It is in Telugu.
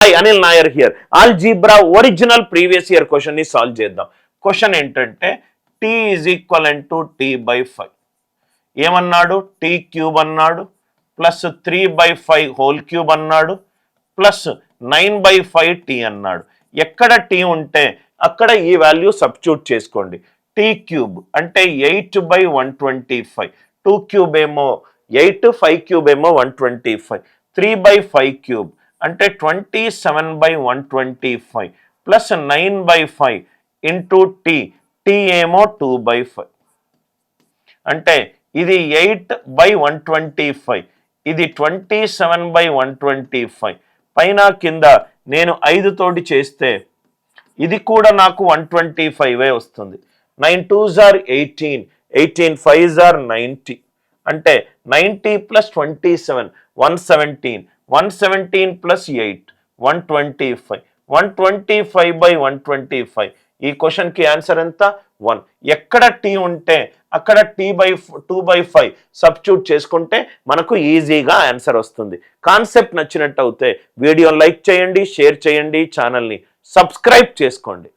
Hi, Anil Nair here. Algebra original previous year question ni solve చేద్దాం. క్వశ్చన్ ఏంటంటే t is equivalent to t by 5. ఏమన్నాడు? t క్యూబ్ అన్నాడు ప్లస్ 3 by 5 హోల్ క్యూబ్ అన్నాడు ప్లస్ 9 by 5 t అన్నాడు. ఎక్కడ t ఉంటే అక్కడ ఈ వాల్యూ సబ్స్టిట్యూట్ చేసుకోండి. t క్యూబ్ అంటే 8 by 125, 2 క్యూబ్ ఏమో 8, 5 క్యూబ్ ఏమో 125, 3 by 5 క్యూబ్ అంటే 27 by 125 plus 9 by 5 into T ఏమో 2 by 5 అంటే ఇది 8 by 125, ఇది 27 by 125, పైన కింద నేను 5 తోటి చేస్తే ఇది కూడా నాకు 125 వస్తుంది. 9 2s are 18, 18 5s are 90 అంటే 90 ప్లస్ 27 117, 117 ప్లస్ 8 125, 125 by 125. ఈ క్వశ్చన్కి ఆన్సర్ ఎంత? 1. ఎక్కడ టీ ఉంటే అక్కడ t/2/5 సబ్స్టిట్యూట్ చేసుకుంటే మనకు ఈజీగా ఆన్సర్ వస్తుంది. కాన్సెప్ట్ నచ్చినట్టు అయితే వీడియో లైక్ చేయండి, షేర్ చేయండి, ఛానల్ని సబ్స్క్రైబ్ చేసుకోండి.